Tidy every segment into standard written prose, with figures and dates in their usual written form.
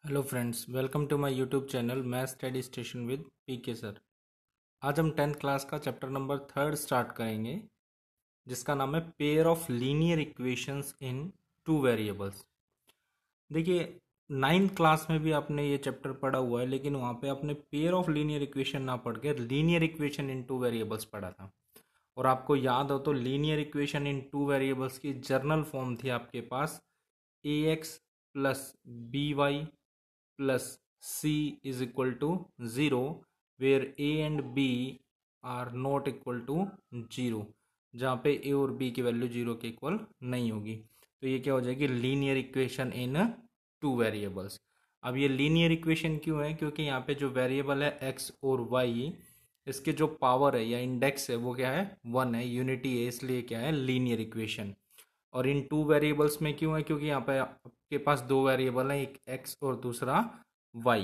Hello friends, welcome to my YouTube channel Math Study Station with PK sir. आज हम 10th class का chapter number 3 start करेंगे, जिसका नाम है pair of linear equations in two variables. देखिए, 9th class में भी आपने ये चैप्टर पढ़ा हुआ है, लेकिन वहाँ पे आपने पेयर ऑफ लीनियर इक्वेशन ना पढ़ के linear equation in two variables पढ़ा था। और आपको याद हो तो linear equation in two variables की जर्नल फॉर्म थी आपके पास A X plus B Y plus c is equal to 0 where a and b are not equal to 0, जहाँ पे a और b की वैल्यू 0 के इक्वल नहीं होगी। तो ये क्या हो जाएगी, linear equation in two variables. अब ये लीनियर इक्वेशन क्यों है? क्योंकि यहाँ पे जो वेरिएबल है x और y, इसके जो पावर है या इंडेक्स है वो क्या है, 1 है, यूनिटी है, इसलिए क्या है, लीनियर इक्वेशन। और इन टू वेरिएबल्स में क्यों है? क्योंकि यहाँ पे आपके पास दो वेरिएबल हैं, एक x और दूसरा y,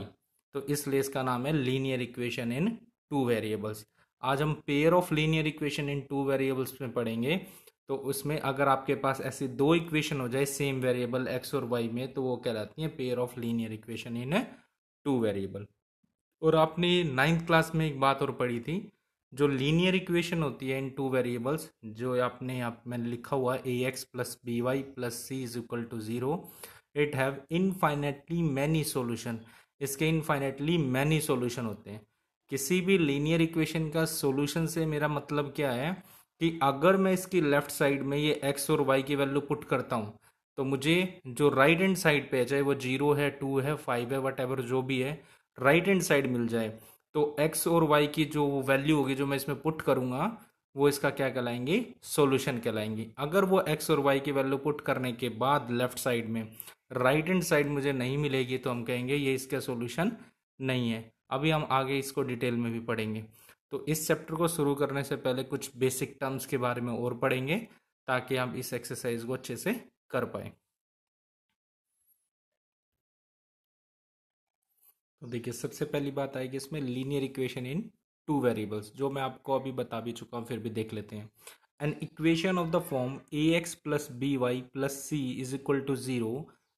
तो इसलिए इसका नाम है linear equation in two variables. आज हम pair of linear equation in two variables में पढ़ेंगे। तो उसमें अगर आपके पास ऐसी दो इक्वेशन हो जाए सेम वेरिएबल x और y में, तो वो कहलाती है pair of linear equation in two variable. और आपने 9th क्लास में एक बात और पढ़ी थी, जो लीनियर इक्वेशन होती है इन टू वेरिएबल्स, जो आपने आप मैंने लिखा हुआ A X plus B Y plus C is equal to 0, it have infinitely many solution. इसके इनफाइनेटली मैनी सॉल्यूशन होते हैं। किसी भी लीनियर इक्वेशन का सॉल्यूशन से मेरा मतलब क्या है कि अगर मैं इसकी लेफ्ट साइड में ये एक्स और वाई की वैल्यू पुट करता हूँ, तो मुझे जो राइट हैंड साइड पे है, चाहे वो 0 है, 2 है, 5 है, वट एवर जो भी है, राइट हैंड साइड मिल जाए, तो x और y की जो वैल्यू होगी जो मैं इसमें पुट करूंगा, वो इसका क्या कहलाएंगे, सॉल्यूशन कहलाएंगी। अगर वो x और y की वैल्यू पुट करने के बाद लेफ्ट साइड में राइट हैंड साइड मुझे नहीं मिलेगी, तो हम कहेंगे ये इसका सॉल्यूशन नहीं है। अभी हम आगे इसको डिटेल में भी पढ़ेंगे। तो इस चैप्टर को शुरू करने से पहले कुछ बेसिक टर्म्स के बारे में और पढ़ेंगे, ताकि हम इस एक्सरसाइज को अच्छे से कर पाए। तो देखिए, सबसे पहली बात आएगी इसमें linear equation in two variables, जो मैं आपको अभी बता भी चुका हूँ, फिर भी देख लेते हैं। An equation of the form A X plus B Y plus C is equal to 0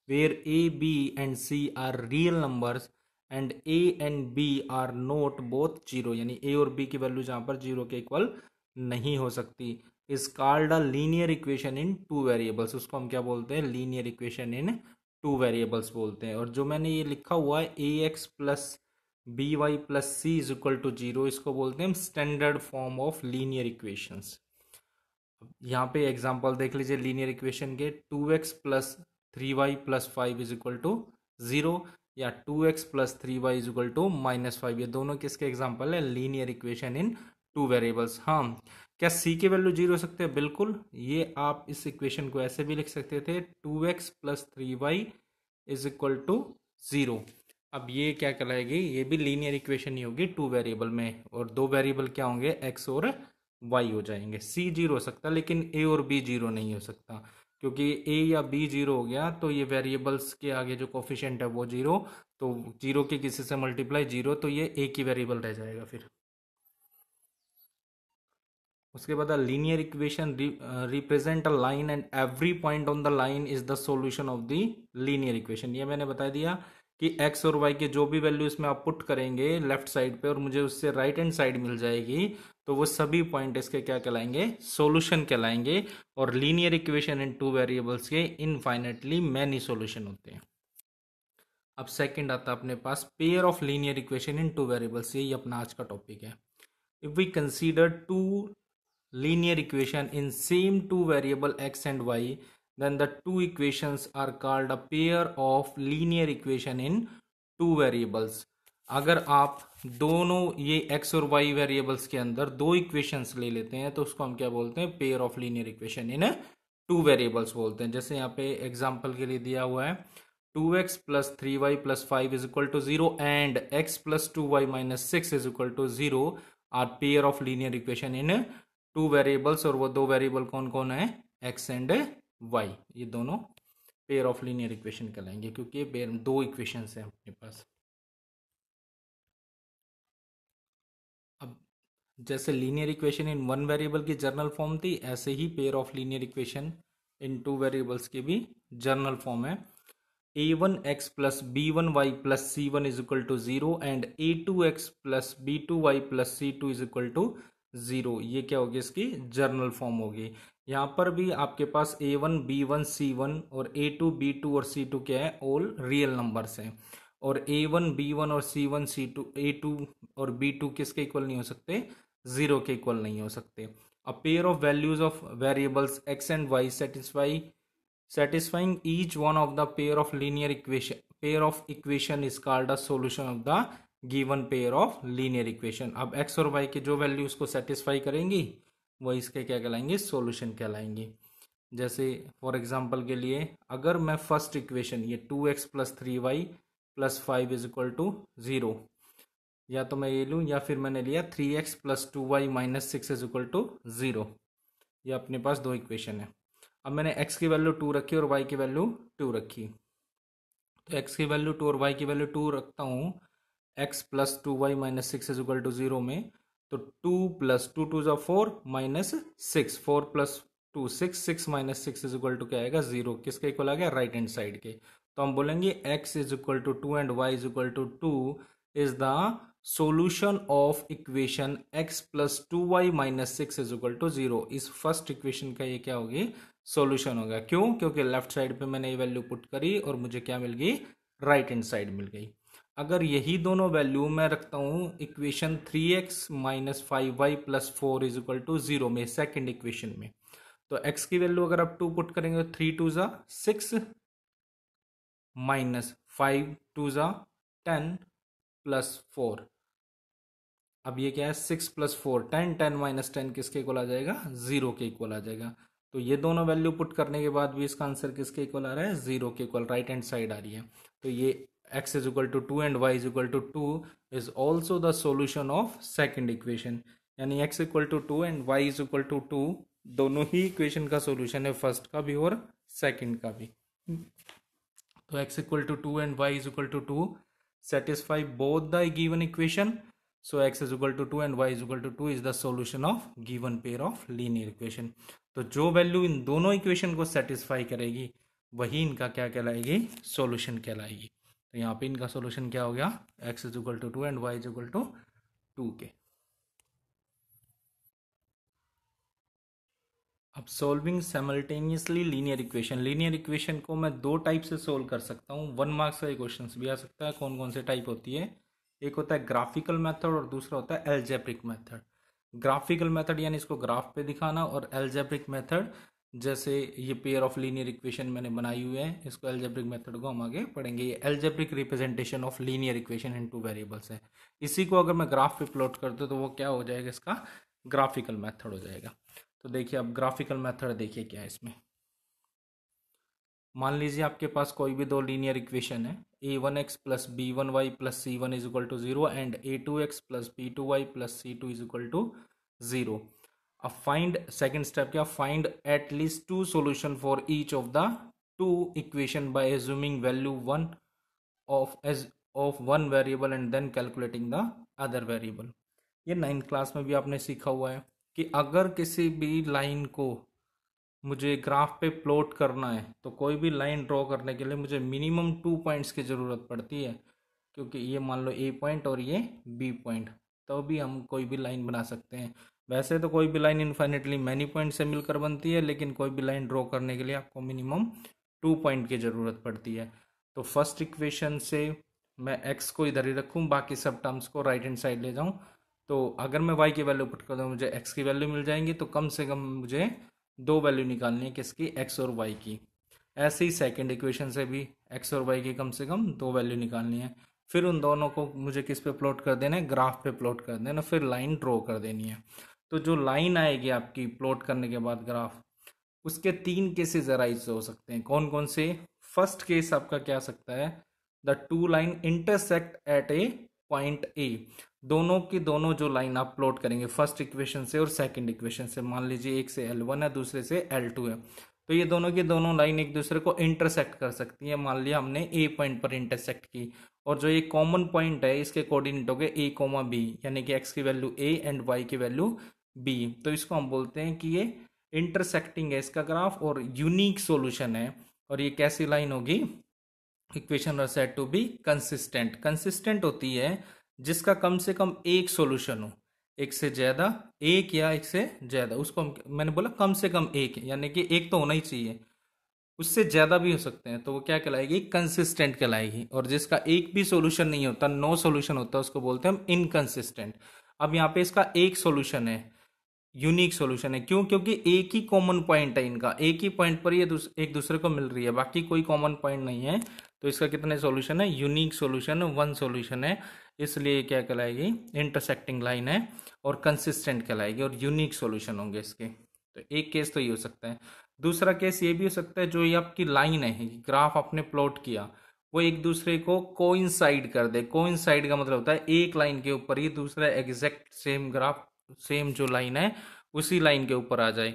where A B and C are real numbers and A and B are not both 0, यानी ए और बी की value जहाँ पर 0 के equal नहीं हो सकती, is called a linear equation in two variables. उसको हम क्या बोलते हैं, linear equation in two variables बोलते हैं। और जो मैंने ये लिखा हुआ है A X plus B Y plus C is equal to 0, इसको बोलते हैं standard form of linear equations. यहाँ पे एग्जांपल देख लीजिए लीनियर इक्वेशन के, 2x plus 3y plus 5 is equal to 0, या 2x plus 3y is equal to -5। ये दोनों किसके एग्जांपल है, linear equation in two variables. हाँ, क्या c की वैल्यू 0 हो सकते हैं? बिल्कुल। ये आप इस इक्वेशन को ऐसे भी लिख सकते थे, 2x plus 3y is equal to 0। अब ये क्या कहलाएगी, ये भी लीनियर इक्वेशन ही होगी टू वेरिएबल में, और दो वेरिएबल क्या होंगे, x और y हो जाएंगे। c 0 हो सकता है, लेकिन a और b 0 नहीं हो सकता, क्योंकि a या b 0 हो गया तो ये वेरिएबल्स के आगे जो कोफिशिएंट है वो 0, तो 0 के किसी से मल्टीप्लाई 0, तो ये a की वेरिएबल रह जाएगा फिर। उसके बाद linear equation represent a line and every point on the line is the solution of the linear equation. ये मैंने बता दिया कि x और y के जो भी वैल्यू इसमें आप पुट करेंगे लेफ्ट साइड पे, और मुझे उससे राइट हैंड साइड मिल जाएगी, तो वो सभी पॉइंट इसके क्या कहलाएंगे, सॉल्यूशन कहलाएंगे। और linear equation in two variables के इनफाइनेटली मैनी सॉल्यूशन होते हैं। अब सेकंड आता है अपने पास pair of linear equation in two variables, यही अपना आज का टॉपिक है। If we consider two linear equation in same two variable x and y, then the two equations are called a pair of linear equation in two variables। अगर आप दोनों ये x और y वेरिएबल्स के अंदर दो equations ले लेते हैं, तो उसको हम क्या बोलते हैं, pair of linear equation in two variables बोलते हैं। जैसे यहाँ पे एग्जांपल के लिए दिया हुआ है, 2x plus 3y plus 5 is equal to 0 and x plus 2y minus 6 is equal to 0 are pair of linear equation in two variables. और वो दो वेरिएबल कौन कौन है, x एंड y। ये दोनों पेयर ऑफ लीनियर इक्वेशन कहलाएंगे, क्योंकि ये पेयर दो इक्वेशंस हैं अपने पास। अब जैसे linear equation in one variable की जर्नल फॉर्म थी, ऐसे ही pair of linear equation in two variables की भी जर्नल फॉर्म है। a1x plus b1y plus c1 is equal to 0 and a2x plus b2y plus c2 is equal to 0। ये क्या होगी, इसकी जर्नल फॉर्म होगी। यहाँ पर भी आपके पास a1 b1 c1 और a2 b2 और c2 क्या है, ऑल रियल नंबर्स हैं। और a1 b1 और c1 c2 a2 और b2 किसके इक्वल नहीं हो सकते, 0 के इक्वल नहीं हो सकते। A pair of values of variables x and y satisfying each one of the pair of equation is called a solution of the given pair of linear equation। अब x और y के जो value उसको satisfy करेंगी वो इसके क्या कहलाएंगे, सॉल्यूशन कहलाएंगे। जैसे फॉर एग्जांपल के लिए अगर मैं फर्स्ट इक्वेशन ये 2x plus 3y plus 5 is equal to 0, या तो मैं ये लूँ या फिर मैंने लिया 3x plus 2y minus 6 is equal to 0, ये अपने पास दो इक्वेशन है। अब मैंने x की वैल्यू 2 रखी और y की वैल्यू 2 रखी, तो x की वैल्यू 2 और y की वैल्यू 2 रखता हूँ x plus 2y minus 6 is equal to 0 में, तो 2 plus 2 2 4 minus 6, 4 plus 2 6, 6 minus 6 is equal to क्या आएगा, 0। किसके इक्वल आ गया, राइट हैंड साइड के। तो हम बोलेंगे x is equal to 2 and y is equal to 2 is the solution of equation x plus 2y minus 6 is equal to 0। इस first equation का ये क्या होगी, सॉल्यूशन होगा। क्यों, क्योंकि लेफ्ट साइड पे मैंने ये वैल्यू पुट करी और मुझे क्या मिल गई, राइट हैंड साइड मिल गई। अगर यही दोनों वैल्यू मैं रखता हूं equation 3x minus 5y plus 4 is equal to 0 में, सेकेंड इक्वेशन में, तो x की वैल्यू अगर आप 2 पुट करेंगे तो 3 2 6 माइनस 5 2 10 प्लस 4, अब ये क्या है 6 प्लस 4 10, 10 माइनस 10 किसके इक्वल आ जाएगा, 0 के इक्वल आ जाएगा। तो ये दोनों वैल्यू पुट करने के बाद भी इसका आंसर किसके इक्वल आ रहा है, 0 के इक्वल, राइट हैंड साइड आ रही है। तो ये x is equal to 2 and y is equal to 2 is also the solution of second equation. यानी x equal to 2 and y is equal to 2 दोनों ही इक्वेशन का सोल्यूशन है, फर्स्ट का भी और सेकेंड का भी। तो x equal to 2 and y is equal to 2 satisfy both the given equation, so x is equal to 2 and y is equal to 2 is the solution of given pair of linear equation। तो जो value in दोनों equation को satisfy करेगी वही इनका क्या कहलाएगी, solution कहलाएगी। तो यहाँ पे इनका सॉल्यूशन क्या हो गया, x is equal to 2 and y is equal to 2 के। अब solving simultaneously linear equation, linear equation को मैं दो टाइप से सोल्व कर सकता हूँ। 1 मार्क्स का क्वेश्चन भी आ सकता है। कौन कौन से टाइप होती है, एक होता है ग्राफिकल मेथड और दूसरा होता है एल्जेब्रिक मेथड। ग्राफिकल मेथड यानी इसको ग्राफ पे दिखाना, और एल्जेब्रिक मेथड जैसे ये पेयर ऑफ लीनियर इक्वेशन मैंने बनाई हुई है, इसको एल्जेब्रिक मेथड को हम आगे पढ़ेंगे। ये algebraic representation of linear equation in two variables है। इसी को अगर मैं ग्राफ पे प्लॉट कर दूँ तो वो क्या हो जाएगा, इसका ग्राफिकल मेथड हो जाएगा। तो देखिए अब ग्राफिकल मेथड देखिए क्या है इसमें। मान लीजिए आपके पास कोई भी दो लीनियर इक्वेशन है, a1x plus b1y plus c1 is equal to 0 and a2x plus b2y plus c2 is equal to 0। अब फाइंड, सेकेंड स्टेप क्या, find at least two solution for each of the two equation by assuming value one of one variable and then calculating the other variable. ये 9th class में भी आपने सीखा हुआ है कि अगर किसी भी लाइन को मुझे ग्राफ पे प्लॉट करना है तो कोई भी लाइन ड्रॉ करने के लिए मुझे मिनिमम 2 पॉइंट्स की ज़रूरत पड़ती है, क्योंकि ये मान लो ए पॉइंट और ये बी पॉइंट, तो भी हम कोई भी लाइन बना सकते हैं। वैसे तो कोई भी लाइन इन्फाइनेटली मैनी पॉइंट से मिलकर बनती है, लेकिन कोई भी लाइन ड्रॉ करने के लिए आपको मिनिमम 2 पॉइंट की ज़रूरत पड़ती है। तो फर्स्ट इक्वेशन से मैं एक्स को इधर ही रखूँ, बाकी सब टर्म्स को राइट हैंड साइड ले जाऊँ, तो अगर मैं y की वैल्यू पुट कर दूँ मुझे x की वैल्यू मिल जाएंगी। तो कम से कम मुझे दो वैल्यू निकालनी है, किसकी, x और y की। ऐसे ही सेकंड इक्वेशन से भी x और y की कम से कम दो वैल्यू निकालनी है। फिर उन दोनों को मुझे किस पे प्लॉट कर देना है, ग्राफ पे प्लॉट कर देना, फिर लाइन ड्रॉ कर देनी है। तो जो लाइन आएगी आपकी प्लॉट करने के बाद ग्राफ, उसके 3 केसेस अराइज हो सकते हैं। कौन कौन से, फर्स्ट केस आपका क्या सकता है, the to line intersect at A point A. दोनों की दोनों जो लाइन आप प्लॉट करेंगे फर्स्ट इक्वेशन से और सेकंड इक्वेशन से, मान लीजिए एक से L1 है दूसरे से L2 है, तो ये दोनों की दोनों लाइन एक दूसरे को इंटरसेक्ट कर सकती है। मान लिया हमने ए पॉइंट पर इंटरसेक्ट की, और जो ये कॉमन पॉइंट है इसके कोऑर्डिनेट हो गए a कोमा बी, यानी कि x की वैल्यू a एंड y की वैल्यू b। तो इसको हम बोलते हैं कि ये इंटरसेक्टिंग है इसका ग्राफ और यूनिक सॉल्यूशन है। और ये कैसी लाइन होगी, equation are said to be consistent. Consistent होती है जिसका कम से कम एक सॉल्यूशन हो, एक से ज्यादा, एक या एक से ज्यादा, उसको मैंने बोला कम से कम एक, यानी कि एक तो होना ही चाहिए, उससे ज्यादा भी हो सकते हैं, तो वो क्या कहलाएगी, कंसिस्टेंट कहलाएगी। और जिसका एक भी सॉल्यूशन नहीं होता, नो सॉल्यूशन होता, उसको बोलते हैं हम इनकंसिस्टेंट। अब यहाँ पे इसका एक सॉल्यूशन है, यूनिक सॉल्यूशन है। क्यों? क्योंकि एक ही कॉमन पॉइंट है इनका, एक ही पॉइंट पर ये एक दूसरे को मिल रही है, बाकी कोई कॉमन पॉइंट नहीं है। तो इसका कितने सॉल्यूशन है, यूनिक सॉल्यूशन वन सॉल्यूशन है, इसलिए क्या कहलाएगी, इंटरसेक्टिंग लाइन है, और कंसिस्टेंट कहलाएगी, और यूनिक सॉल्यूशन होंगे इसके। तो एक केस तो ये हो सकता है। दूसरा केस ये भी हो सकता है, जो ये आपकी लाइन है, ग्राफ आपने प्लॉट किया, वो एक दूसरे को कोइंसाइड कर दे। कोइंसाइड का मतलब होता है एक लाइन के ऊपर ही दूसरा एग्जैक्ट सेम ग्राफ, सेम जो लाइन है उसी लाइन के ऊपर आ जाए।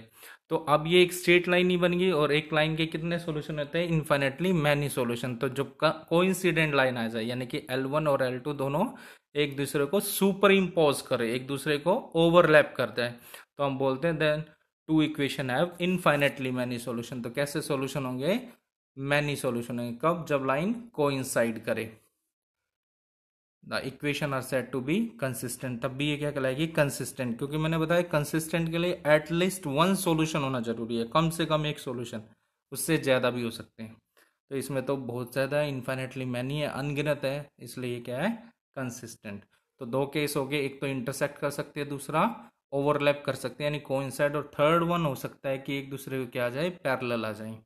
तो अब ये एक स्ट्रेट लाइन ही बन गई, और एक लाइन के कितने सॉल्यूशन होते हैं, इन्फिनिटली मैनी सॉल्यूशन। तो जब कोइंसिडेंट लाइन आ जाए, यानी कि L1 और L2 दोनों एक दूसरे को सुपर इम्पोज करे, एक दूसरे को ओवरलैप करते हैं, तो हम बोलते हैं then two equation have infinitely many solution. तो कैसे सॉल्यूशन होंगे, मैनी सॉल्यूशन होंगे, कब, जब लाइन कोइंसाइड करे। The equation are said to be consistent, तब भी ये क्या कहलाएगी, कंसिस्टेंट। क्योंकि मैंने बताया कंसिस्टेंट के लिए एटलीस्ट वन सॉल्यूशन होना जरूरी है, कम से कम एक सॉल्यूशन, उससे ज़्यादा भी हो सकते हैं। तो इसमें तो बहुत ज़्यादा है, इन्फाइनेटली मैनी है, अनगिनत है, इसलिए ये क्या है, कंसिस्टेंट। तो दो केस हो गए, एक तो इंटरसेक्ट कर सकते हैं, दूसरा ओवरलैप कर सकते हैं यानी कोइंसाइड, और थर्ड वन हो सकता है कि एक दूसरे को क्या आ जाए, पैरेलल आ जाए।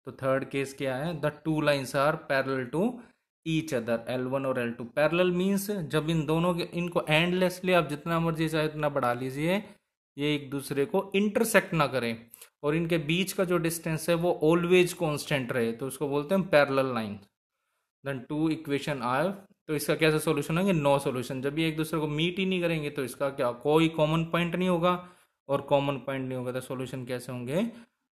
तो थर्ड केस क्या है, the two lines are parallel to each other, L1 और L2। पैरेलल मीन्स जब इन दोनों के, इनको एंडलेसली आप जितना मर्जी चाहे उतना बढ़ा लीजिए, ये एक दूसरे को इंटरसेक्ट ना करें, और इनके बीच का जो डिस्टेंस है वो ऑलवेज कांस्टेंट रहे, तो उसको बोलते हैं parallel line. Then two equation are, तो इसका कैसे सॉल्यूशन होंगे, नो सॉल्यूशन। जब ये एक दूसरे को मीट ही नहीं करेंगे तो इसका क्या, कोई कॉमन पॉइंट नहीं होगा, और कॉमन पॉइंट नहीं होगा तो सॉल्यूशन कैसे होंगे,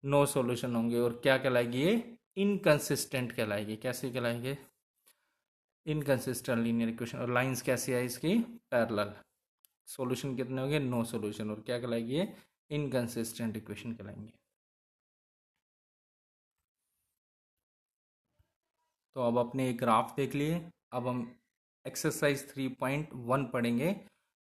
नो सॉल्यूशन होंगे। और क्या कहलाएगी ये, इनकंसिस्टेंट कहलाएगी। कैसे कहलाएंगे, इनकंसिस्टेंट लीनियर इक्वेशन। और लाइंस कैसी है इसकी, पैरेलल। सॉल्यूशन कितने होंगे, नो सॉल्यूशन। और क्या कहलाएगी ये, इनकंसिस्टेंट इक्वेशन कहलाएंगे। तो अब अपने एक ग्राफ देख लिए, अब हम एक्सरसाइज 3.1 पढ़ेंगे।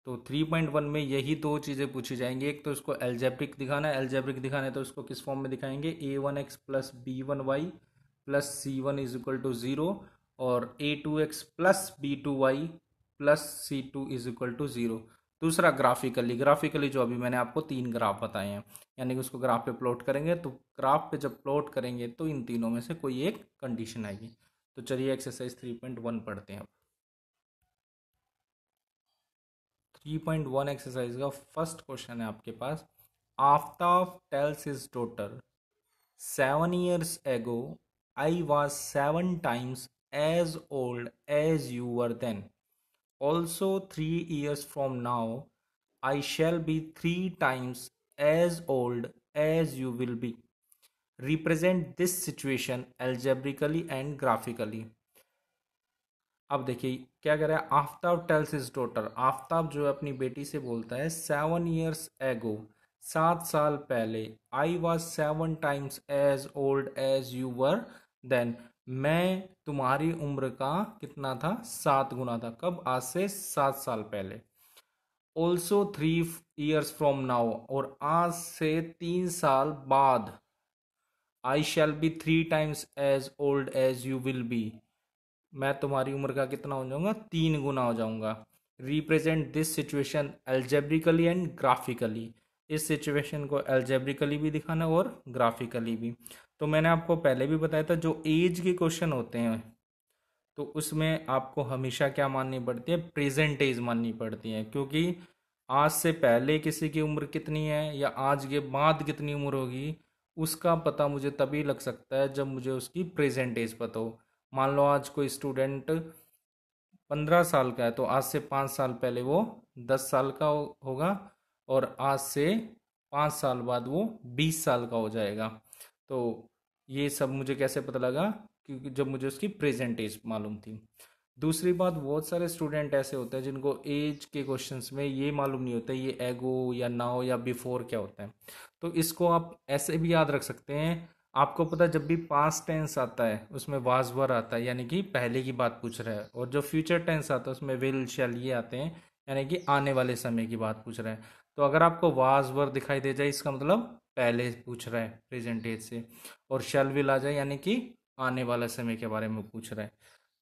तो 3.1 में यही दो चीज़ें पूछी जाएंगी, एक तो इसको एल्जेब्रिक दिखाना है, एल्जेब्रिक दिखाना है तो उसको किस फॉर्म में दिखाएंगे, a1x plus b1y plus c1 is equal to 0, और a2x plus b2y plus c2 is equal to 0। दूसरा ग्राफिकली, ग्राफिकली जो अभी मैंने आपको तीन ग्राफ बताए हैं, यानी कि उसको ग्राफ पे प्लॉट करेंगे, तो ग्राफ पे जब प्लॉट करेंगे तो इन तीनों में से कोई एक कंडीशन आएगी। तो चलिए एक्सरसाइज 3.1 पढ़ते हैं अब। 3.1 एक्सरसाइज का फर्स्ट क्वेश्चन है आपके पास। Aftab tells his daughter 7 years ago I was 7 times as old as you were then. Also 3 years from now I shall be 3 times as old as you will be. Represent this situation algebraically and graphically. अब देखिए क्या कह रहा है, Aftab tells his daughter, Aftab जो है अपनी बेटी से बोलता है 7 years ago, 7 साल पहले, I was 7 times as old as you were then, मैं तुम्हारी उम्र का कितना था, 7 गुना था। कब, आज से 7 साल पहले। ऑल्सो 3 years फ्रॉम नाउ, और आज से 3 साल बाद, I shall be 3 times as old as you will be, मैं तुम्हारी उम्र का कितना हो जाऊंगा, 3 गुना हो जाऊंगा। Represent this situation algebraically and graphically, इस सिचुएशन को एल्जेब्रिकली भी दिखाना और ग्राफिकली भी। तो मैंने आपको पहले भी बताया था, जो एज के क्वेश्चन होते हैं तो उसमें आपको हमेशा क्या माननी पड़ती है, प्रेजेंट एज माननी पड़ती है, क्योंकि आज से पहले किसी की उम्र कितनी है या आज के बाद कितनी उम्र होगी, उसका पता मुझे तभी लग सकता है जब मुझे उसकी प्रेजेंट एज पता हो। मान लो आज कोई स्टूडेंट 15 साल का है, तो आज से 5 साल पहले वो 10 साल का होगा, और आज से 5 साल बाद वो 20 साल का हो जाएगा। तो ये सब मुझे कैसे पता लगा, क्योंकि जब मुझे उसकी प्रेजेंट एज मालूम थी। दूसरी बात, बहुत सारे स्टूडेंट ऐसे होते हैं जिनको एज के क्वेश्चंस में ये मालूम नहीं होता ये एगो या नाउ या बिफोर क्या होता है। तो इसको आप ऐसे भी याद रख सकते हैं, आपको पता है जब भी पास्ट टेंस आता है उसमें वाज वर आता है, यानी कि पहले की बात पूछ रहा है, और जो फ्यूचर टेंस आता है उसमें विल शैल ये आते हैं, यानी कि आने वाले समय की बात पूछ रहा है। तो अगर आपको वाज वर दिखाई दे जाए इसका मतलब पहले पूछ रहा है प्रेजेंट एज से, और शैल विल आ जाए यानी कि आने वाला समय के बारे में पूछ रहा है।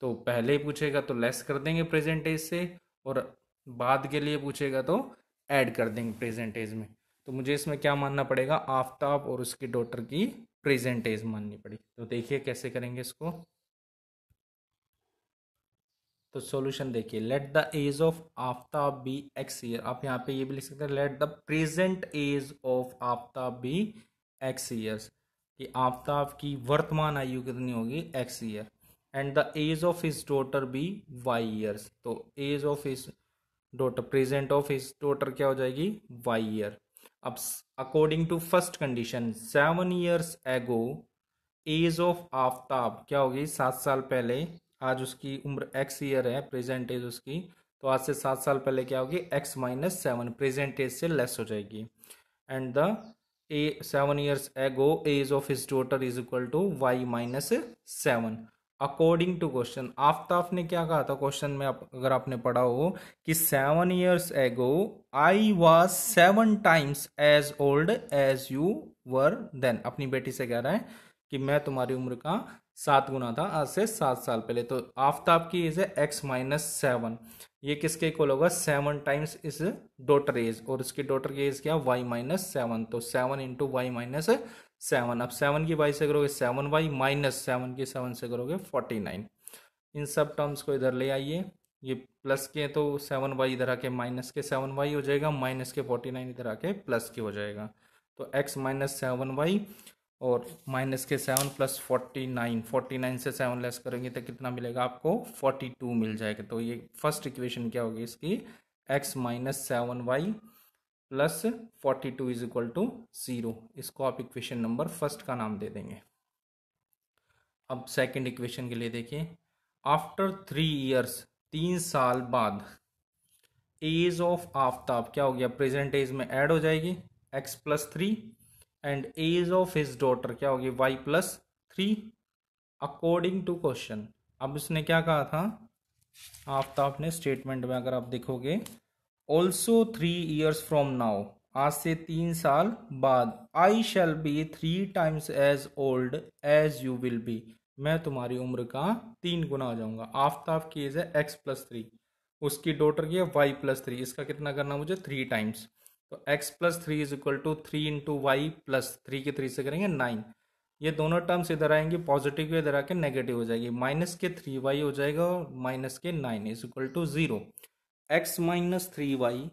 तो पहले ही पूछेगा तो लेस कर देंगे प्रेजेंट एज से, और बाद के लिए पूछेगा तो ऐड कर देंगे प्रेजेंट एज में। तो मुझे इसमें क्या मानना पड़ेगा, आफताब और उसकी डॉटर की प्रेजेंट एज माननी पड़ी। तो देखिए कैसे करेंगे इसको। तो सॉल्यूशन देखिए, let the age of Aftab be x year. आप यहाँ पे ये भी लिख सकते हैं let the present age of Aftab be x years, कि आफताब की वर्तमान आयु कितनी होगी, x year. And the age of his daughter be y years. तो age of his daughter, present of his daughter क्या हो जाएगी, वाई ईयर। अब according to first condition 7 years ago age of Aftab क्या होगी, 7 साल पहले। आज उसकी उम्र एक्स ईयर है, प्रेजेंट एज उसकी, तो आज से 7 साल पहले क्या होगी, x-7, प्रेजेंट एज से लेस हो जाएगी। And the 7 years ago age of his daughter is equal to y-7 according to question. Aftab ने क्या कहा था क्वेश्चन में, अगर आपने पढ़ा हो कि 7 years ago I was 7 times as old as you were then. अपनी बेटी से कह रहा है कि मैं तुम्हारी उम्र का 7 गुना था आज से 7 साल पहले। तो आफ्ताब की एज है x-7, ये किसके इक्वल होगा, 7 times इस डॉटर एज, और इसकी डॉटर की एज क्या, y-7। तो 7 × y-7। अब 7 की y से करोगे 7y, -7 की 7 से करोगे 49। इन सब टर्म्स को इधर ले आइए, ये प्लस के तो 7y इधर आके माइनस के 7y हो जाएगा, माइनस के 49 इधर आके प्लस के हो जाएगा। तो x-7y और माइनस के 7 प्लस 49, 49 से 7 लेस करेंगे तो कितना मिलेगा आपको, 42 मिल जाएगा। तो ये फर्स्ट इक्वेशन क्या होगी इसकी, x-7y plus 42 is equal to 0। इसको आप इक्वेशन नंबर फर्स्ट का नाम दे देंगे। अब सेकंड इक्वेशन के लिए देखिए, आफ्टर 3 years, 3 साल बाद, एज ऑफ आफ्ताब क्या हो गया, प्रेजेंट एज में ऐड हो जाएगी x+3, and age of his daughter क्या होगी, y+3 अकॉर्डिंग टू क्वेश्चन। अब इसने क्या कहा था आफ्ताब ने स्टेटमेंट में, अगर आप देखोगे, ऑल्सो 3 years फ्रॉम नाउ, आज से 3 साल बाद, I shall be 3 times as old as you will be, मैं तुम्हारी उम्र का 3 गुना हो जाऊंगा। आफ्ताब की एज है x+3, उसकी डॉटर की है y+3, इसका कितना करना मुझे, 3 times। तो x+3 is equal to 3 × y+3 के 3 से करेंगे 9। ये दोनों टर्म्स इधर आएंगे पॉजिटिव के, इधर आके नेगेटिव हो जाएगी, माइनस के 3y हो जाएगा और माइनस के 9 इज इक्वल टू 0। x-3y,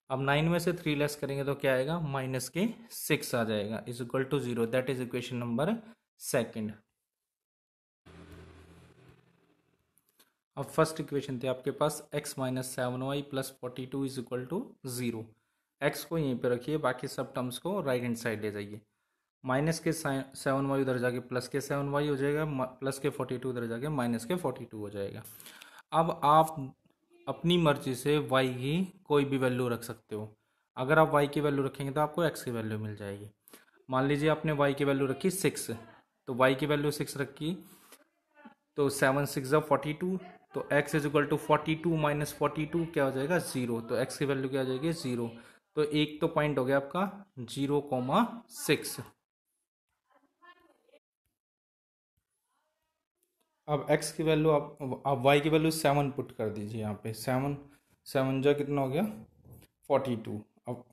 अब 9 में से 3 लेस करेंगे तो क्या आएगा, माइनस के 6 आ जाएगा, is equal to 0। That is equation number second. अब फर्स्ट इक्वेशन थी आपके पास x-7y plus 42 is equal to 0। X को यहीं पे रखिए, बाकी सब टर्म्स को राइट हैंड साइड ले जाइए। माइनस के 7y उधर जाके प्लस के 7y हो जाएगा, प्लस के 42 उधर जाके माइनस के 42 हो जाएगा। अब आप अपनी मर्जी से y की कोई भी वैल्यू रख सकते हो। अगर आप y की वैल्यू रखेंगे तो आपको x की वैल्यू मिल जाएगी। मान लीजिए आपने y की वैल्यू रखी 6, तो y की वैल्यू 6 रखी, तो 7×6=42, तो x is equal to 42 minus 42 क्या हो जाएगा, 0। तो x की वैल्यू क्या हो जाएगी, 0। तो एक तो पॉइंट हो गया आपका 0,6। अब x की वैल्यू आप y की वैल्यू 7 पुट कर दीजिए यहाँ पे, 7 7 जा कितना हो गया 42। अब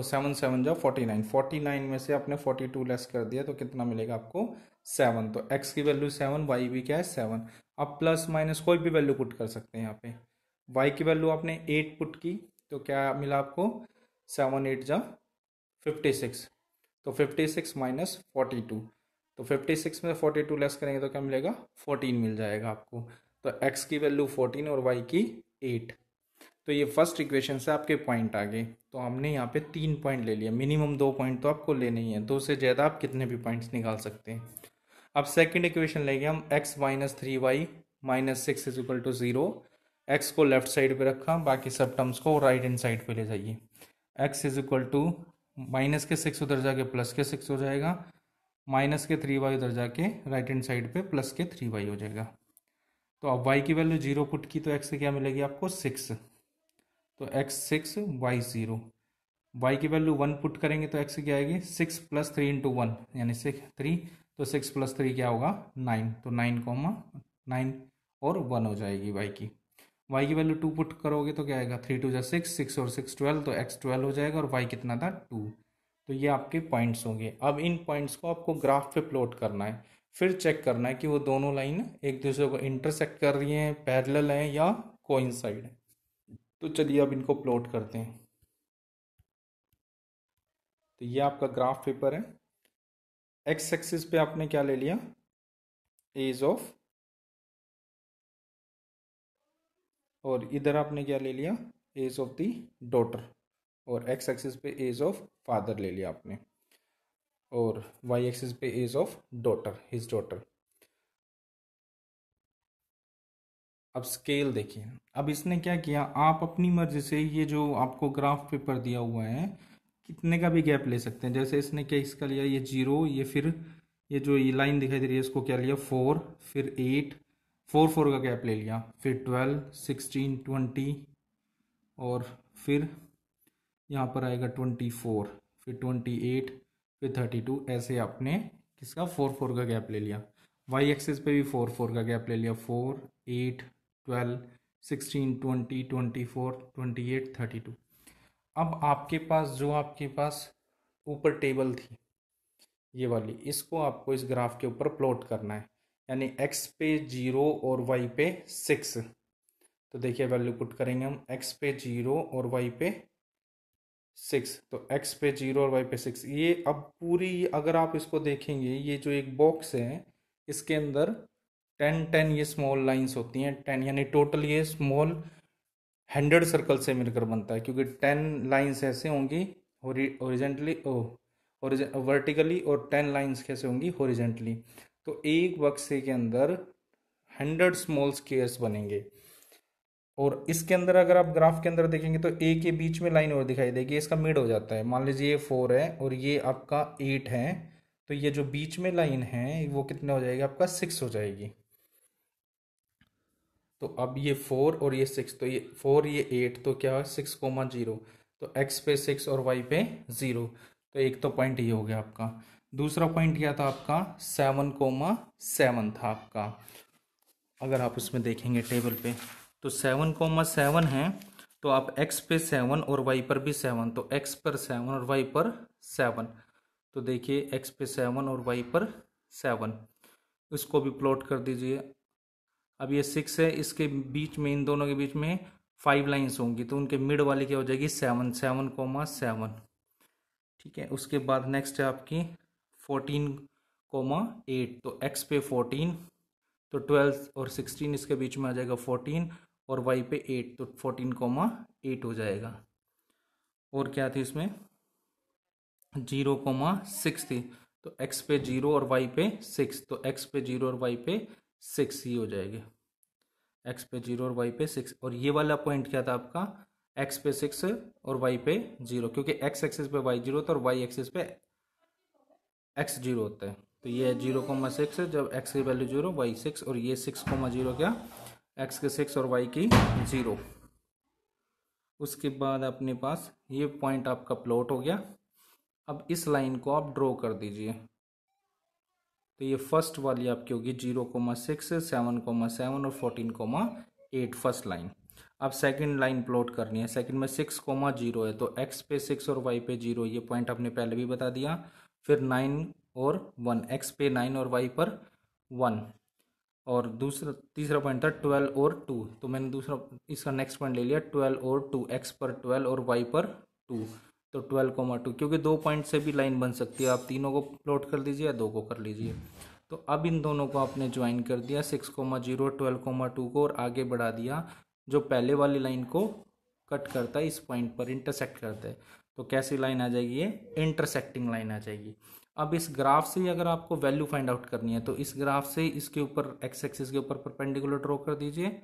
7 7 जा 49, 49 में से आपने 42 लेस कर दिया तो कितना मिलेगा आपको 7। तो x की वैल्यू 7, y भी क्या है 7। अब प्लस माइनस कोई भी वैल्यू पुट कर सकते हैं यहाँ पे। y की वैल्यू आपने 8 पुट की तो क्या मिला आपको, 7 8 जा 56, तो 56 माइनस 42, तो 56 में 42 लेस करेंगे तो क्या मिलेगा 14 मिल जाएगा आपको। तो x की वैल्यू 14 और y की 8। तो ये फर्स्ट इक्वेशन से आपके पॉइंट आ गए। तो हमने यहाँ पे 3 पॉइंट ले लिया, मिनिमम 2 पॉइंट तो आपको लेने ही है, 2 से ज़्यादा आप कितने भी पॉइंट्स निकाल सकते हैं। अब सेकंड इक्वेशन लेंगे हम, x-3y-6 is equal to 0। X को लेफ्ट साइड पे रखा, बाकी सब टर्म्स को राइट हैंड साइड पे ले जाइए। x is equal to minus के 6 उधर जाके प्लस के 6 हो जाएगा, माइनस के 3y उधर जाके राइट हैंड साइड पे प्लस के 3y हो जाएगा। तो अब y की वैल्यू 0 पुट की तो x क्या मिलेगी आपको 6, तो x 6 y 0। y की वैल्यू 1 पुट करेंगे तो x क्या आएगी 6 प्लस 3 इंटू 1 यानी 3, तो 6 प्लस 3 क्या होगा 9, तो 9 और 1 हो जाएगी y की वैल्यू 2 पुट करोगे तो क्या आएगा 3 2 जा 6, 6 और 6 12, तो x 12 हो जाएगा और y कितना था 2। तो ये आपके पॉइंट्स होंगे। अब इन पॉइंट्स को आपको ग्राफ पे प्लॉट करना है, फिर चेक करना है कि वो दोनों लाइन एक दूसरे को इंटरसेक्ट कर रही हैं, पैरेलल हैं या कोइंसाइड है। तो चलिए अब इनको प्लॉट करते हैं। तो ये आपका ग्राफ पेपर है। एक्स एक्सिस पे आपने क्या ले लिया एज ऑफ, और इधर आपने क्या ले लिया एज ऑफ द डॉटर, और एक्स एक्सिस पे एज ऑफ फादर ले लिया आपने, और वाई एक्सिस पे age of daughter his daughter. अब स्केल देखिए, अब इसने क्या किया, आप अपनी मर्जी से ये जो आपको ग्राफ पेपर दिया हुआ है कितने का भी गैप ले सकते हैं। जैसे इसने क्या इसका लिया ये 0, ये फिर ये जो ये लाइन दिखाई दे रही है इसको क्या लिया 4, फिर 8, 4 का गैप ले लिया, फिर 12 16 20, और फिर यहाँ पर आएगा 24, फिर 28, फिर 32, ऐसे आपने किसका 4 का गैप ले लिया। वाई एक्सिस पे भी 4 का गैप ले लिया, 4 8 12 16 20 24 28 32। अब आपके पास जो आपके पास ऊपर टेबल थी ये वाली, इसको आपको इस ग्राफ के ऊपर प्लॉट करना है, यानी x पे 0 और y पे 6। तो देखिए वैल्यू पुट करेंगे हम, x पे 0 और y पे 6, तो x पे 0 और y पे 6। ये अब पूरी अगर आप इसको देखेंगे ये जो एक बॉक्स है इसके अंदर 10 ये स्मॉल लाइंस होती हैं, 10 यानी टोटल ये स्मॉल 100 सर्कल से मिलकर बनता है, क्योंकि 10 लाइंस ऐसे होंगी ओरिजेंटली वर्टिकली, और 10 लाइंस कैसे होंगी हॉरिजेंटली। तो एक बक्से के अंदर 100 स्मॉल स्क्वायर्स बनेंगे, और इसके अंदर अगर आप ग्राफ के अंदर देखेंगे तो ए के बीच में लाइन और दिखाई देगी, इसका मिड हो जाता है। मान लीजिए ये 4 है और ये आपका 8 है, तो ये जो बीच में लाइन है वो कितना हो जाएगा आपका 6 हो जाएगी। तो अब ये 4 और ये 6, तो ये 4 ये 8, तो क्या है 6,0, तो x पे 6 और y पे 0। तो एक तो पॉइंट ये हो गया आपका। दूसरा पॉइंट क्या था आपका 7,7 था आपका। अगर आप उसमें देखेंगे टेबल पे तो 7,7 है, तो आप x पे 7 और y पर भी 7, तो x पर 7 और y पर 7। तो देखिए x पे 7 और y पर 7, इसको भी प्लॉट कर दीजिए। अब ये 6 है, इसके बीच में इन दोनों के बीच में 5 लाइन्स होंगी, तो उनके मिड वाली क्या हो जाएगी 7, 7,7। ठीक है, उसके बाद नेक्स्ट है आपकी 14,8, तो x पे 14, तो 12 और 16 इसके बीच में आ जाएगा 14, और y पे 8, तो 14,8 हो जाएगा। और क्या थी इसमें 0,6 थी, तो x पे 0 और y पे 6, तो x पे 0 और y पे 6 ही हो जाएगी। x पे 0 और y पे 6, और ये वाला पॉइंट क्या था आपका x पे 6 और y पे 0, क्योंकि x एक्सिस पे y 0 होता है और y एक्सिस पे x 0 होता है। तो ये 0,6 जब x की वैल्यू 0 y 6, और ये 6,0 क्या x के 6 और y की 0। उसके बाद अपने पास ये पॉइंट आपका प्लॉट हो गया। अब इस लाइन को आप ड्रॉ कर दीजिए, तो ये फर्स्ट वाली आपकी होगी 0,6 7,7 और 14,8 फर्स्ट लाइन। अब सेकंड लाइन प्लॉट करनी है, सेकंड में 6,0 है, तो x पे 6 और y पे 0, ये पॉइंट आपने पहले भी बता दिया। फिर 9 और 1, x पे 9 और y पर 1, और तीसरा पॉइंट था 12 और 2, तो मैंने दूसरा इसका नेक्स्ट पॉइंट ले लिया 12 और 2, x पर 12 और y पर 2, तो 12,2, क्योंकि 2 पॉइंट से भी लाइन बन सकती है, आप तीनों को प्लॉट कर दीजिए या 2 को कर लीजिए। तो अब इन दोनों को आपने ज्वाइन कर दिया 6,0 12,2 को, और आगे बढ़ा दिया जो पहले वाली लाइन को कट करता है, इस पॉइंट पर इंटरसेक्ट करता है। तो कैसी लाइन आ जाएगी ये इंटरसेक्टिंग लाइन आ जाएगी। अब इस ग्राफ से ही अगर आपको वैल्यू फाइंड आउट करनी है, तो इस ग्राफ से इसके ऊपर एक्स एक्सिस के ऊपर परपेंडिकुलर ड्रॉ कर दीजिए,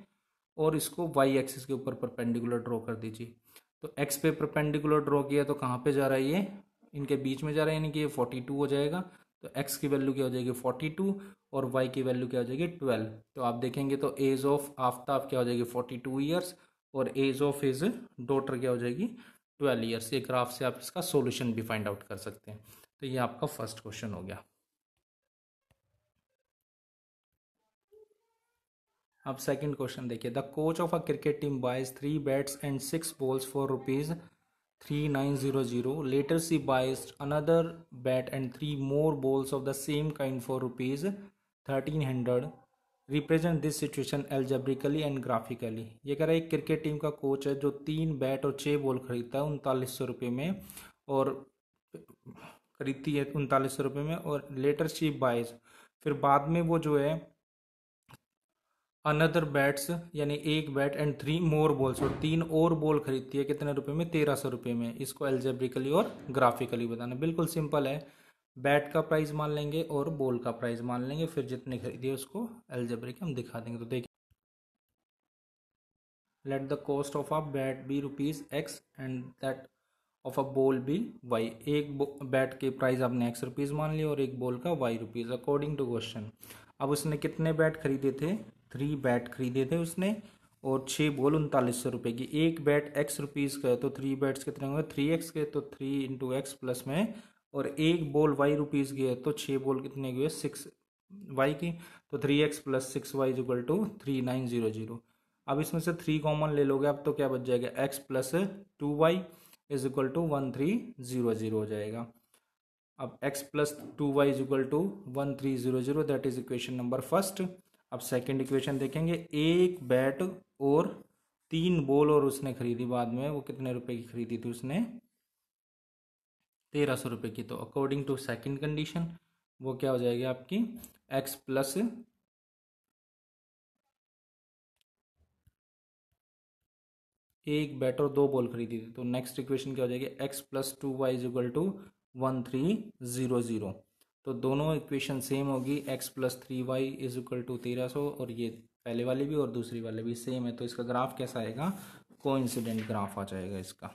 और इसको वाई एक्सिस के ऊपर परपेंडिकुलर ड्रॉ कर दीजिए। तो एक्स पे परपेंडिकुलर ड्रॉ किया तो कहाँ पे जा रहा है ये इनके बीच में जा रहा है, यानी कि ये 42 हो जाएगा। तो x की वैल्यू क्या हो जाएगी 42 और y की वैल्यू क्या हो जाएगी 12। तो आप देखेंगे तो एज ऑफ आफ्ताब क्या हो जाएगी 42 ईयर्स और एज ऑफ हिज डॉटर क्या हो जाएगी 12 ईयर्स। ये ग्राफ से आप इसका सोल्यूशन भी फाइंड आउट कर सकते हैं। तो ये आपका फर्स्ट क्वेश्चन हो गया। अब सेकंड क्वेश्चन देखिए, the coach of a cricket team buys 3 bats and 6 balls for rupees 3900। Later she buys another bat and 3 more balls of the same kind for rupees 1300। Represent this situation algebraically and graphically. ये कह रहा है एक cricket team का coach है जो 3 bat और 6 ball खरीदता है 3900 रुपये में, और खरीदती है 3900 रुपये में, और लेटर शी बाइज, फिर बाद में वो जो है अनदर बैट्स यानी एक बैट एंड 3 मोर बॉल्स, और 3 और बॉल खरीदती है कितने रुपए में 1300 रुपये में। इसको एल्जेब्रिकली और ग्राफिकली बताना। बिल्कुल सिंपल है, बैट का प्राइस मान लेंगे और बॉल का प्राइस मान लेंगे, फिर जितने खरीदिए उसको एल्जेब्रिक हम दिखा देंगे। तो देखिए, let the cost of a bat be rupees X and that of a ball be Y. एक बैट के प्राइस आपने एक्स रुपीज़ मान लिया और एक बॉल का Y rupees according to question. अब उसने कितने बैट खरीदे थे 3 बैट खरीदे थे उसने, और 6 बॉल 3900 रुपये की। एक बैट एक्स रुपीज़ का है तो 3 बैट्स कितने होंगे 3x के, तो 3 इंटू एक्स प्लस में, और एक बॉल वाई रुपीज़ की है तो 6 बॉल कितने की है 6 वाई की, तो 3x plus 6y is equal to 3900। अब इसमें से 3 कॉमन ले लोगे आप तो क्या बच जाएगा x plus 2y is equal to 1300 हो जाएगा। अब x plus 2y is equal to 1300, that is equation number first. अब सेकंड इक्वेशन देखेंगे, एक बैट और 3 बॉल और उसने खरीदी बाद में, वो कितने रुपए की खरीदी थी उसने 1300 रुपये की। तो अकॉर्डिंग टू सेकंड कंडीशन वो क्या हो जाएगी आपकी x प्लस एक बैट और 2 बॉल खरीदी थी, तो नेक्स्ट इक्वेशन क्या हो जाएगी x plus 2y is equal to 1300। तो दोनों इक्वेशन सेम होगी, x plus 3y is equal to 1300, और ये पहले वाली भी और दूसरी वाले भी सेम है। तो इसका ग्राफ कैसा आएगा कोइंसिडेंट ग्राफ आ जाएगा इसका।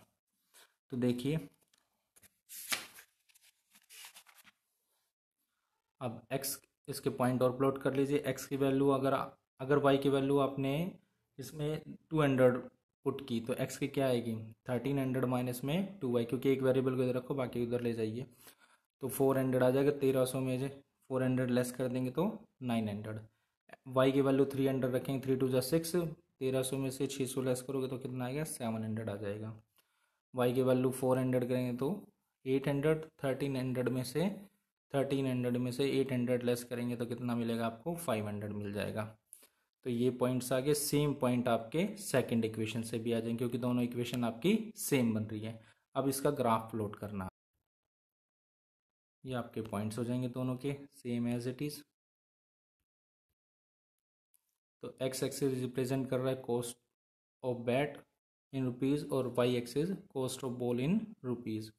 तो देखिए, अब x इसके पॉइंट और प्लॉट कर लीजिए। x की वैल्यू अगर अगर y की वैल्यू आपने इसमें 200 पुट की तो x की क्या आएगी 1300 माइनस में 2y, क्योंकि एक वेरिएबल को इधर रखो बाकी उधर ले जाइए, तो 400 आ जाएगा 1300 में से 400 लेस कर देंगे तो 900। y की वैल्यू 300 रखेंगे, 3 टू जा 6, 1300 में से 600 लेस करोगे तो कितना आएगा 700 आ जाएगा। y की वैल्यू 400 करेंगे तो 800, 1300 में से 1300 में से 800 लेस करेंगे तो कितना मिलेगा आपको 500 मिल जाएगा। तो ये पॉइंट्स आगे सेम पॉइंट आपके सेकंड इक्वेशन से भी आ जाएंगे, क्योंकि दोनों इक्वेशन आपकी सेम बन रही है। अब इसका ग्राफ प्लॉट करना, ये आपके पॉइंट्स हो जाएंगे दोनों के सेम एज इट इज़। तो एक्स एक्सिस रिप्रेजेंट कर रहा है cost of bat in rupees और Y axis cost of ball in rupees.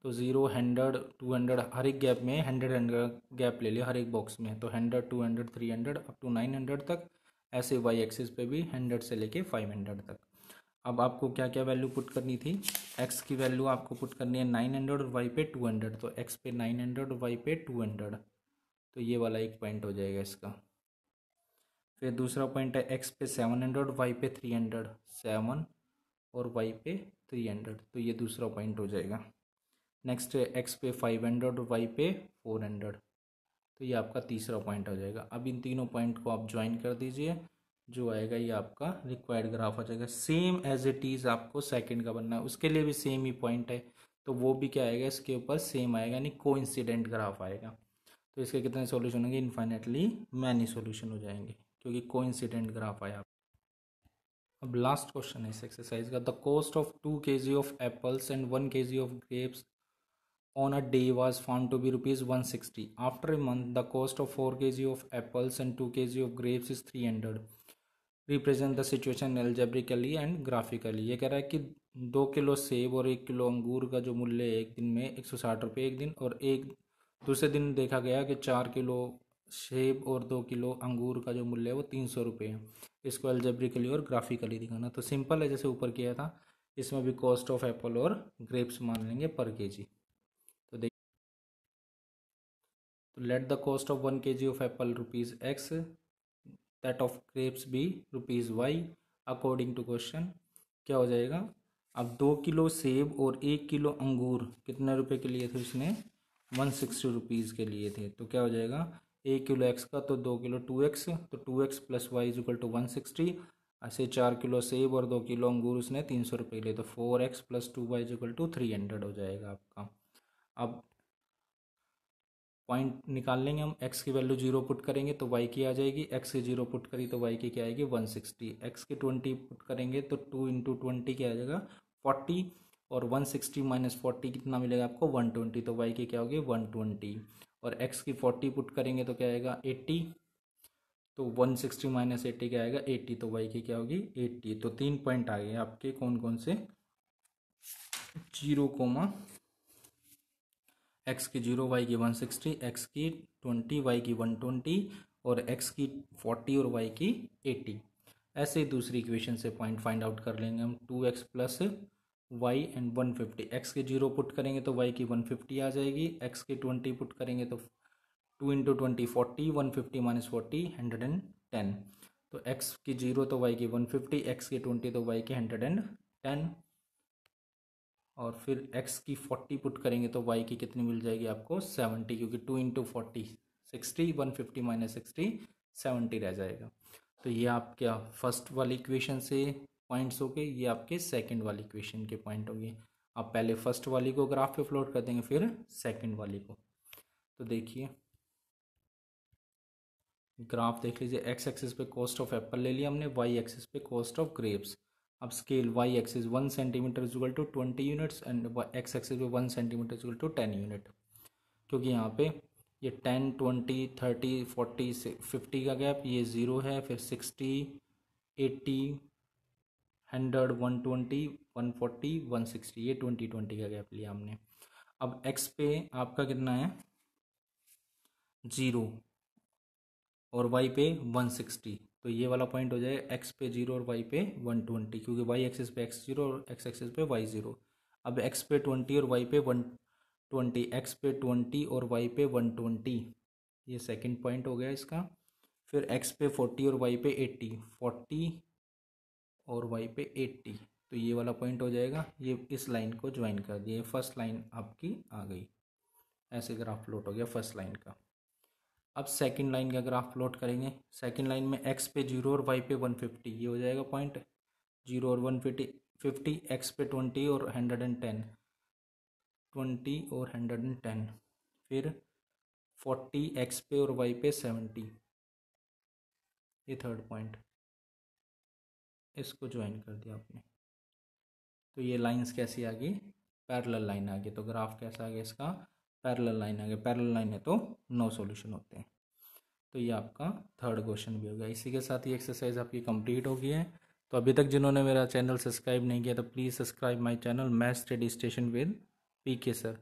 तो 0, 100, 200 हर एक गैप में 100 गैप ले लिया हर एक बॉक्स में, तो 100, 200, 300 अप टू 900 तक। ऐसे वाई एक्सिस पे भी 100 से लेके 500 तक। अब आपको क्या क्या वैल्यू पुट करनी थी, एक्स की वैल्यू आपको पुट करनी है 900 और वाई पे 200, तो एक्स पे 900 और वाई पे 200, तो ये वाला एक पॉइंट हो जाएगा इसका। फिर दूसरा पॉइंट है एक्स पे 700 वाई पे 300, 7 और वाई पे 300, तो ये दूसरा पॉइंट हो जाएगा। नेक्स्ट है एक्स पे 500 और वाई पे 400, तो ये आपका तीसरा पॉइंट हो जाएगा। अब इन तीनों पॉइंट को आप ज्वाइन कर दीजिए, जो आएगा ये आपका रिक्वायर्ड ग्राफ आ जाएगा। सेम एज इट इज़ आपको सेकंड का बनना है, उसके लिए भी सेम ही पॉइंट है, तो वो भी क्या आएगा इसके ऊपर सेम आएगा, यानी कोइंसिडेंट ग्राफ आएगा। तो इसके कितने सॉल्यूशन होंगे इनफाइनेटली मैनी सॉल्यूशन हो जाएंगे, क्योंकि कोइंसिडेंट ग्राफ आया। अब लास्ट क्वेश्चन है इस एक्सरसाइज का, the cost of 2 kg of apples and 1 kg of grapes on a day was found to be rupees 160. After a month, the cost of 4 kg of apples and 2 kg of grapes is 300. Represent the situation algebraically and graphically. ये कह रहा है कि 2 kilo सेब और 1 kilo अंगूर का जो मूल्य है एक दिन में 160 रुपये एक दिन, और एक दूसरे दिन देखा गया कि 4 किलो सेब और 2 किलो अंगूर का जो मूल्य है वो 300 रुपये है। इसको एल्जेब्रिकली और ग्राफिकली दिखाना। तो सिंपल है, जैसे ऊपर किया था, इसमें भी कॉस्ट ऑफ एप्पल और ग्रेप्स मान लेंगे पर केजी। तो तो let the cost of 1 kg of apple rupees X, that of grapes be rupees Y according to question. क्या हो जाएगा, अब 2 किलो सेब और 1 किलो अंगूर कितने रुपए के लिए थे उसने, 160 रुपीज़ के लिए थे। तो क्या हो जाएगा, 1 किलो एक्स का तो 2 किलो 2x, तो 2x plus Y is equal to 160। ऐसे 4 किलो सेब और 2 किलो अंगूर उसने 300 रुपये लिए, तो 4x plus 2y is equal to 300 हो जाएगा आपका। अब पॉइंट निकाल लेंगे हम, x की वैल्यू 0 पुट करेंगे तो y की आ जाएगी, x की 0 पुट करी तो y की क्या आएगी 160, x की 20 पुट करेंगे तो 2 इंटू 20 क्या आ जाएगा 40, और 160 माइनस 40 कितना मिलेगा आपको 120, तो y की क्या होगी 120, और x की 40 पुट करेंगे तो क्या आएगा 80, तो 160 माइनस 80 क्या आएगा 80, तो y की क्या होगी 80। तो 3 पॉइंट आ गए आपके, कौन कौन से, 0, एक्स की 0, वाई की 160, एक्स की 20, वाई की 120, और एक्स की 40 और वाई की 80। ऐसे ही दूसरी इक्वेशन से पॉइंट फाइंड आउट कर लेंगे हम, 2x plus Y and 150। X की 0 पुट करेंगे तो वाई की 150 आ जाएगी, एक्स की 20 पुट करेंगे तो 2 इंटू 20 40, 150 माइनस 40 110। तो एक्स की 0 तो वाई की 150, एक्स की 20 तो वाई की 110, और फिर x की 40 पुट करेंगे तो y की कितनी मिल जाएगी आपको 70, क्योंकि 2 इंटू 40 60, 150 माइनस 60 70 रह जाएगा। तो ये आपके फर्स्ट वाली इक्वेशन से पॉइंट्स हो गए, ये आपके सेकंड वाली इक्वेशन के पॉइंट हो गए। आप पहले फर्स्ट वाली को ग्राफ पे प्लॉट कर देंगे, फिर सेकंड वाली को। तो देखिए ग्राफ देख लीजिए, एक्स एक्सिस पे कॉस्ट ऑफ एप्पल ले लिया हमने, वाई एक्सिस पे कॉस्ट ऑफ ग्रेप्स। अब scale Y axis 1 centimetre is equal to 20 units and X axis पे 1 centimetre is equal to 10 unit, क्योंकि यहाँ पे ये 10 20 30 40 50 का गैप, ये 0 है, फिर 60 80 100 120 140 160, ये 20 20 का गैप लिया हमने। अब एक्स पे आपका कितना है 0 और y पे 160, तो ये वाला पॉइंट हो जाएगा x पे 0 और y पे 120, क्योंकि y एक्सिस पे x 0 और x एक्सिस पे y 0। अब x पे 20 और y पे 120, x पे 20 और y पे 120, ये सेकंड पॉइंट हो गया इसका। फिर x पे 40 और y पे 80, 40 और y पे 80, तो ये वाला पॉइंट हो जाएगा। ये इस लाइन को ज्वाइन कर दिया, फर्स्ट लाइन आपकी आ गई, ऐसे ग्राफ प्लॉट हो गया फर्स्ट लाइन का। अब सेकंड लाइन का ग्राफ प्लॉट करेंगे। सेकंड लाइन में x पे 0 और y पे 150, ये हो जाएगा पॉइंट 0 और 150, x पे 20 और 110, 20 और 110, फिर 40 x पे और y पे 70, ये थर्ड पॉइंट, इसको ज्वाइन कर दिया आपने। तो ये लाइंस कैसी आ गई, पैरेलल लाइन आ गई। तो ग्राफ कैसा आ गया इसका, पैरेलल लाइन आ गया। पैरेलल लाइन है तो नो सॉल्यूशन होते हैं। तो ये आपका थर्ड क्वेश्चन भी हो गया। इसी के साथ ये एक्सरसाइज आपकी कंप्लीट हो गई है। तो अभी तक जिन्होंने मेरा चैनल सब्सक्राइब नहीं किया तो please subscribe my channel Math Study Station with PK sir.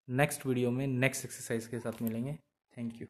Next video में नेक्स्ट एक्सरसाइज के साथ मिलेंगे। Thank you.